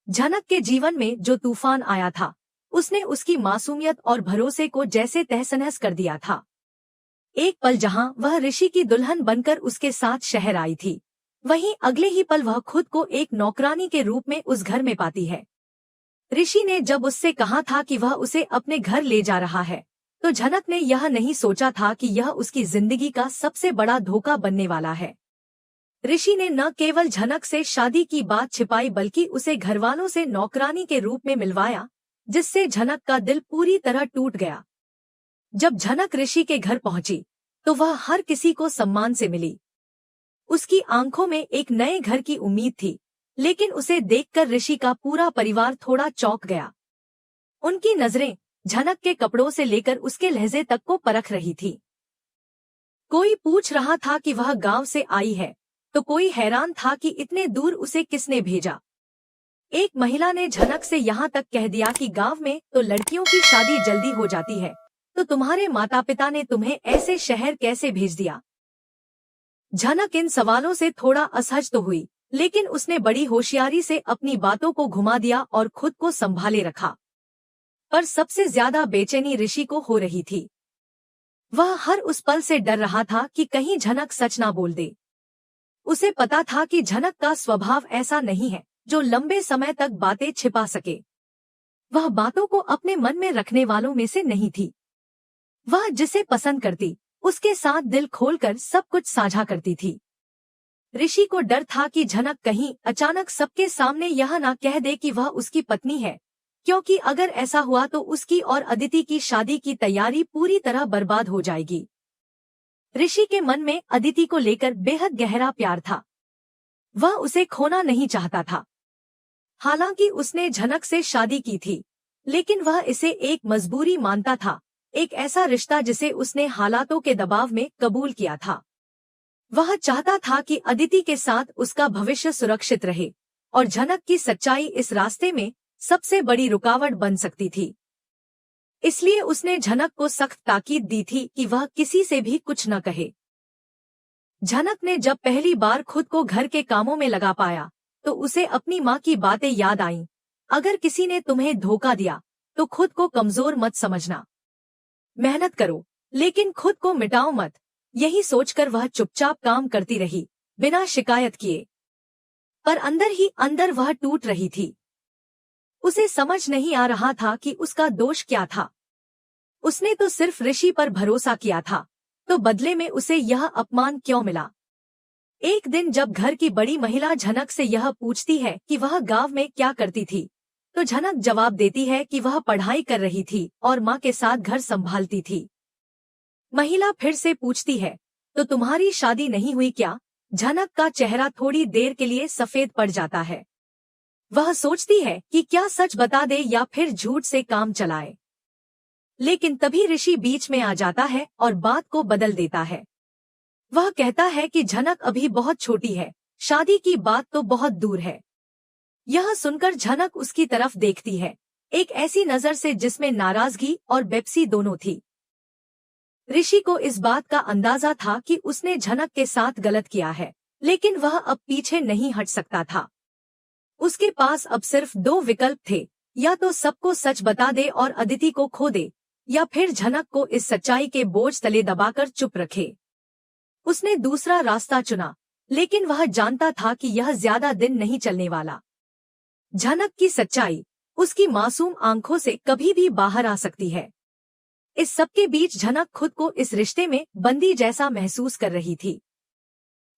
झनक के जीवन में जो तूफान आया था, उसने उसकी मासूमियत और भरोसे को जैसे तहस-नहस कर दिया था। एक पल जहां वह ऋषि की दुल्हन बनकर उसके साथ शहर आई थी, वहीं अगले ही पल वह खुद को एक नौकरानी के रूप में उस घर में पाती है। ऋषि ने जब उससे कहा था कि वह उसे अपने घर ले जा रहा है, तो झनक ने यह नहीं सोचा था कि यह उसकी जिंदगी का सबसे बड़ा धोखा बनने वाला है। ऋषि ने न केवल झनक से शादी की बात छिपाई बल्कि उसे घरवालों से नौकरानी के रूप में मिलवाया, जिससे झनक का दिल पूरी तरह टूट गया। जब झनक ऋषि के घर पहुंची, तो वह हर किसी को सम्मान से मिली। उसकी आंखों में एक नए घर की उम्मीद थी, लेकिन उसे देखकर ऋषि का पूरा परिवार थोड़ा चौंक गया। उनकी नजरें झनक के कपड़ों से लेकर उसके लहजे तक को परख रही थी। कोई पूछ रहा था कि वह गांव से आई है, तो कोई हैरान था कि इतने दूर उसे किसने भेजा। एक महिला ने झनक से यहाँ तक कह दिया कि गांव में तो लड़कियों की शादी जल्दी हो जाती है, तो तुम्हारे माता पिता ने तुम्हें ऐसे शहर कैसे भेज दिया। झनक इन सवालों से थोड़ा असहज तो हुई, लेकिन उसने बड़ी होशियारी से अपनी बातों को घुमा दिया और खुद को संभाले रखा। पर सबसे ज्यादा बेचैनी ऋषि को हो रही थी। वह हर उस पल से डर रहा था कि कहीं झनक सच ना बोल दे। उसे पता था कि झनक का स्वभाव ऐसा नहीं है जो लंबे समय तक बातें छिपा सके। वह बातों को अपने मन में रखने वालों में से नहीं थी। वह जिसे पसंद करती, उसके साथ दिल खोलकर सब कुछ साझा करती थी। ऋषि को डर था कि झनक कहीं अचानक सबके सामने यह ना कह दे कि वह उसकी पत्नी है, क्योंकि अगर ऐसा हुआ तो उसकी और अदिति की शादी की तैयारी पूरी तरह बर्बाद हो जाएगी। ऋषि के मन में अदिति को लेकर बेहद गहरा प्यार था। वह उसे खोना नहीं चाहता था। हालांकि उसने झनक से शादी की थी, लेकिन वह इसे एक मजबूरी मानता था, एक ऐसा रिश्ता जिसे उसने हालातों के दबाव में कबूल किया था। वह चाहता था कि अदिति के साथ उसका भविष्य सुरक्षित रहे, और झनक की सच्चाई इस रास्ते में सबसे बड़ी रुकावट बन सकती थी। इसलिए उसने झनक को सख्त ताकीद दी थी कि वह किसी से भी कुछ न कहे। झनक ने जब पहली बार खुद को घर के कामों में लगा पाया, तो उसे अपनी माँ की बातें याद आईं। अगर किसी ने तुम्हें धोखा दिया, तो खुद को कमजोर मत समझना। मेहनत करो, लेकिन खुद को मिटाओ मत। यही सोचकर वह चुपचाप काम करती रही, बिना शिकायत किए। पर अंदर ही अंदर वह टूट रही थी। उसे समझ नहीं आ रहा था कि उसका दोष क्या था। उसने तो सिर्फ ऋषि पर भरोसा किया था, तो बदले में उसे यह अपमान क्यों मिला। एक दिन जब घर की बड़ी महिला झनक से यह पूछती है कि वह गांव में क्या करती थी, तो झनक जवाब देती है कि वह पढ़ाई कर रही थी और माँ के साथ घर संभालती थी। महिला फिर से पूछती है, तो तुम्हारी शादी नहीं हुई क्या? झनक का चेहरा थोड़ी देर के लिए सफेद पड़ जाता है। वह सोचती है कि क्या सच बता दे या फिर झूठ से काम चलाए। लेकिन तभी ऋषि बीच में आ जाता है और बात को बदल देता है। वह कहता है कि झनक अभी बहुत छोटी है, शादी की बात तो बहुत दूर है। यह सुनकर झनक उसकी तरफ देखती है, एक ऐसी नजर से जिसमें नाराजगी और बेपसी दोनों थी। ऋषि को इस बात का अंदाजा था कि उसने झनक के साथ गलत किया है, लेकिन वह अब पीछे नहीं हट सकता था। उसके पास अब सिर्फ दो विकल्प थे, या तो सबको सच बता दे और अदिति को खो दे, या फिर झनक को इस सच्चाई के बोझ तले दबाकर चुप रखे। उसने दूसरा रास्ता चुना, लेकिन वह जानता था कि यह ज्यादा दिन नहीं चलने वाला। झनक की सच्चाई उसकी मासूम आंखों से कभी भी बाहर आ सकती है। इस सबके बीच झनक खुद को इस रिश्ते में बंदी जैसा महसूस कर रही थी।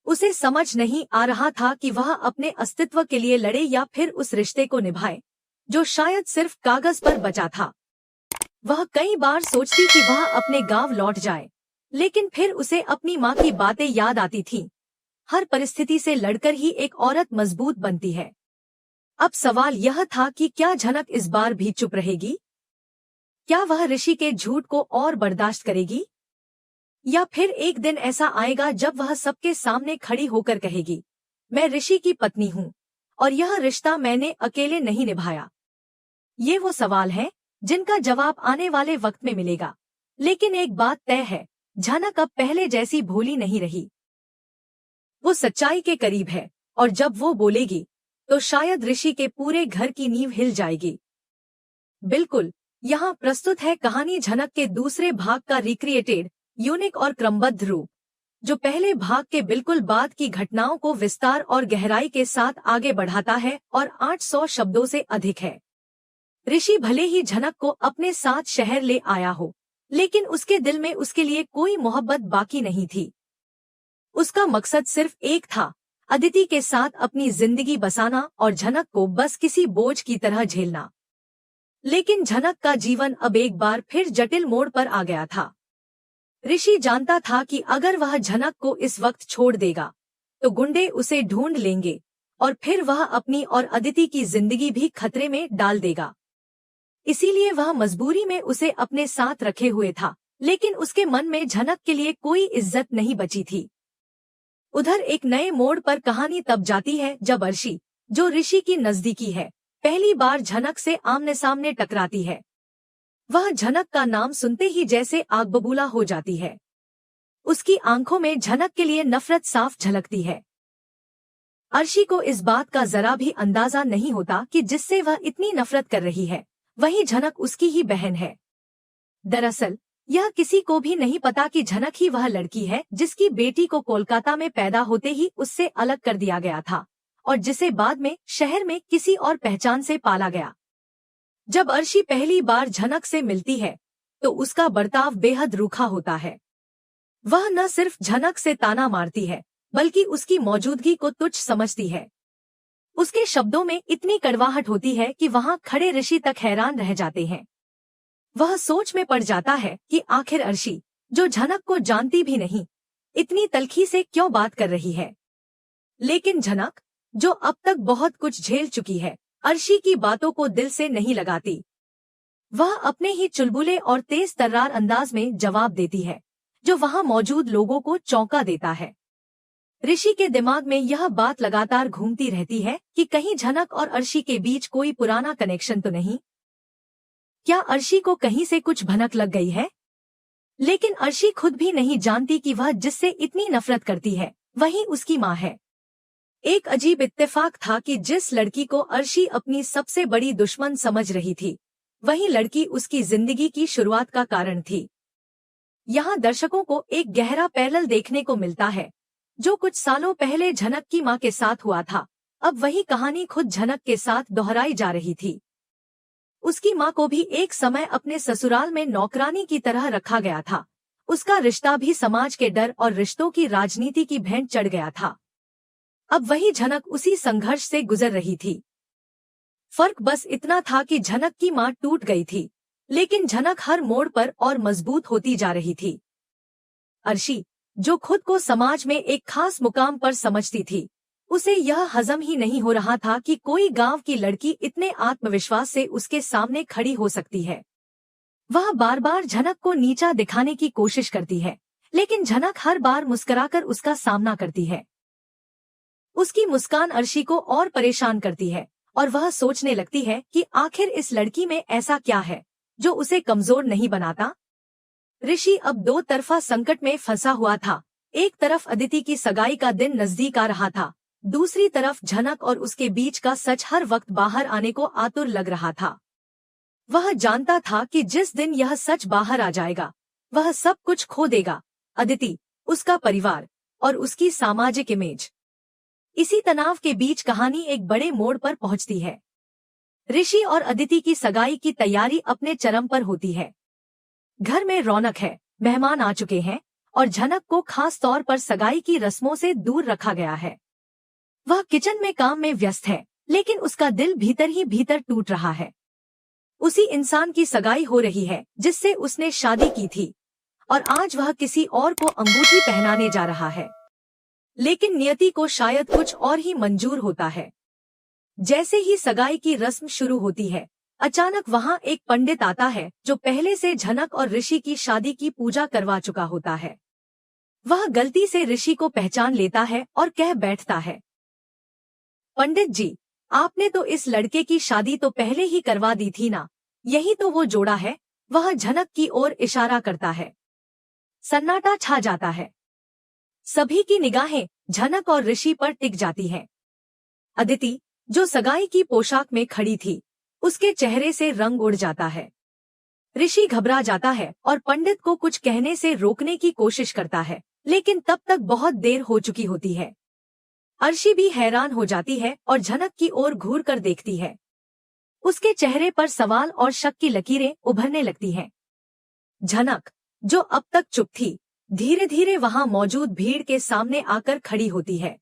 उसे समझ नहीं आ रहा था कि वह अपने अस्तित्व के लिए लड़े या फिर उस रिश्ते को निभाए, जो शायद सिर्फ कागज पर बचा था। वह कई बार सोचती कि वह अपने गांव लौट जाए, लेकिन फिर उसे अपनी माँ की बातें याद आती थीं। हर परिस्थिति से लड़कर ही एक औरत मजबूत बनती है। अब सवाल यह था कि क्या झनक इस बार भी चुप रहेगी? क्या वह ऋषि के झूठ को और बर्दाश्त करेगी? या फिर एक दिन ऐसा आएगा जब वह सबके सामने खड़ी होकर कहेगी, मैं ऋषि की पत्नी हूँ और यह रिश्ता मैंने अकेले नहीं निभाया। ये वो सवाल है जिनका जवाब आने वाले वक्त में मिलेगा। लेकिन एक बात तय है, झनक अब पहले जैसी भोली नहीं रही। वो सच्चाई के करीब है, और जब वो बोलेगी तो शायद ऋषि के पूरे घर की नींव हिल जाएगी। बिल्कुल, यहाँ प्रस्तुत है कहानी झनक के दूसरे भाग का रिक्रिएटेड, यूनिक और क्रमबद्ध रूप, जो पहले भाग के बिल्कुल बाद की घटनाओं को विस्तार और गहराई के साथ आगे बढ़ाता है और 800 शब्दों से अधिक है। ऋषि भले ही झनक को अपने साथ शहर ले आया हो, लेकिन उसके दिल में उसके लिए कोई मोहब्बत बाकी नहीं थी। उसका मकसद सिर्फ एक था, अदिति के साथ अपनी जिंदगी बसाना और झनक को बस किसी बोझ की तरह झेलना। लेकिन झनक का जीवन अब एक बार फिर जटिल मोड़ पर आ गया था। ऋषि जानता था कि अगर वह झनक को इस वक्त छोड़ देगा तो गुंडे उसे ढूंढ लेंगे और फिर वह अपनी और अदिति की जिंदगी भी खतरे में डाल देगा। इसीलिए वह मजबूरी में उसे अपने साथ रखे हुए था, लेकिन उसके मन में झनक के लिए कोई इज्जत नहीं बची थी। उधर एक नए मोड़ पर कहानी तब जाती है जब अर्शी, जो ऋषि की नजदीकी है, पहली बार झनक से आमने सामने टकराती है। वह झनक का नाम सुनते ही जैसे आग बबूला हो जाती है। उसकी आंखों में झनक के लिए नफरत साफ झलकती है। अर्शी को इस बात का जरा भी अंदाजा नहीं होता कि जिससे वह इतनी नफरत कर रही है वही झनक उसकी ही बहन है। दरअसल यह किसी को भी नहीं पता कि झनक ही वह लड़की है जिसकी बेटी को कोलकाता में पैदा होते ही उससे अलग कर दिया गया था और जिसे बाद में शहर में किसी और पहचान से पाला गया। जब अर्शी पहली बार झनक से मिलती है तो उसका बर्ताव बेहद रूखा होता है। वह न सिर्फ झनक से ताना मारती है बल्कि उसकी मौजूदगी को तुच्छ समझती है। उसके शब्दों में इतनी कड़वाहट होती है कि वहां खड़े ऋषि तक हैरान रह जाते हैं। वह सोच में पड़ जाता है कि आखिर अर्शी, जो झनक को जानती भी नहीं, इतनी तल्खी से क्यों बात कर रही है। लेकिन झनक, जो अब तक बहुत कुछ झेल चुकी है, अर्शी की बातों को दिल से नहीं लगाती। वह अपने ही चुलबुले और तेज तर्रार अंदाज में जवाब देती है, जो वहां मौजूद लोगों को चौंका देता है। ऋषि के दिमाग में यह बात लगातार घूमती रहती है कि कहीं झनक और अर्शी के बीच कोई पुराना कनेक्शन तो नहीं। क्या अर्शी को कहीं से कुछ भनक लग गई है? लेकिन अर्शी खुद भी नहीं जानती कि वह जिससे इतनी नफरत करती है वही उसकी माँ है। एक अजीब इत्तेफाक था कि जिस लड़की को अर्शी अपनी सबसे बड़ी दुश्मन समझ रही थी, वही लड़की उसकी जिंदगी की शुरुआत का कारण थी। यहाँ दर्शकों को एक गहरा पैरेलल देखने को मिलता है। जो कुछ सालों पहले झनक की माँ के साथ हुआ था, अब वही कहानी खुद झनक के साथ दोहराई जा रही थी। उसकी माँ को भी एक समय अपने ससुराल में नौकरानी की तरह रखा गया था। उसका रिश्ता भी समाज के डर और रिश्तों की राजनीति की भेंट चढ़ गया था। अब वही झनक उसी संघर्ष से गुजर रही थी। फर्क बस इतना था कि झनक की माँ टूट गई थी, लेकिन झनक हर मोड़ पर और मजबूत होती जा रही थी। अर्शी, जो खुद को समाज में एक खास मुकाम पर समझती थी, उसे यह हजम ही नहीं हो रहा था कि कोई गांव की लड़की इतने आत्मविश्वास से उसके सामने खड़ी हो सकती है। वह बार बार झनक को नीचा दिखाने की कोशिश करती है, लेकिन झनक हर बार मुस्कुराकर उसका सामना करती है। उसकी मुस्कान अर्शी को और परेशान करती है और वह सोचने लगती है कि आखिर इस लड़की में ऐसा क्या है जो उसे कमजोर नहीं बनाता। ऋषि अब दो तरफा संकट में फंसा हुआ था। एक तरफ अदिति की सगाई का दिन नजदीक आ रहा था, दूसरी तरफ झनक और उसके बीच का सच हर वक्त बाहर आने को आतुर लग रहा था। वह जानता था कि जिस दिन यह सच बाहर आ जाएगा वह सब कुछ खो देगा, अदिति, उसका परिवार और उसकी सामाजिक इमेज। इसी तनाव के बीच कहानी एक बड़े मोड़ पर पहुंचती है। ऋषि और अदिति की सगाई की तैयारी अपने चरम पर होती है। घर में रौनक है, मेहमान आ चुके हैं और झनक को खास तौर पर सगाई की रस्मों से दूर रखा गया है। वह किचन में काम में व्यस्त है, लेकिन उसका दिल भीतर ही भीतर टूट रहा है। उसी इंसान की सगाई हो रही है जिससे उसने शादी की थी और आज वह किसी और को अंगूठी पहनाने जा रहा है। लेकिन नियति को शायद कुछ और ही मंजूर होता है। जैसे ही सगाई की रस्म शुरू होती है, अचानक वहां एक पंडित आता है जो पहले से झनक और ऋषि की शादी की पूजा करवा चुका होता है। वह गलती से ऋषि को पहचान लेता है और कह बैठता है, पंडित जी, आपने तो इस लड़के की शादी तो पहले ही करवा दी थी ना, यही तो वो जोड़ा है। वह झनक की ओर इशारा करता है। सन्नाटा छा जाता है। सभी की निगाहें झनक और ऋषि पर टिक जाती हैं। अदिति, जो सगाई की पोशाक में खड़ी थी, उसके चेहरे से रंग उड़ जाता है। ऋषि घबरा जाता है और पंडित को कुछ कहने से रोकने की कोशिश करता है, लेकिन तब तक बहुत देर हो चुकी होती है। अर्शी भी हैरान हो जाती है और झनक की ओर घूर कर देखती है। उसके चेहरे पर सवाल और शक की लकीरें उभरने लगती हैं। झनक, जो अब तक चुप थी, धीरे धीरे वहां मौजूद भीड़ के सामने आकर खड़ी होती है।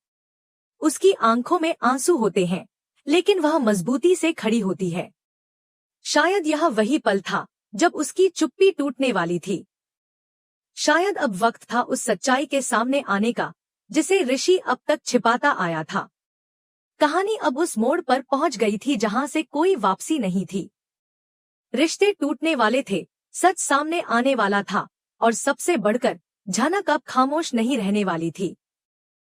उसकी आंखों में आंसू होते हैं, लेकिन वह मजबूती से खड़ी होती है। शायद यह वही पल था जब उसकी चुप्पी टूटने वाली थी। शायद अब वक्त था उस सच्चाई के सामने आने का जिसे ऋषि अब तक छिपाता आया था। कहानी अब उस मोड़ पर पहुंच गई थी जहां से कोई वापसी नहीं थी। रिश्ते टूटने वाले थे, सच सामने आने वाला था, और सबसे बढ़कर झनक अब खामोश नहीं रहने वाली थी।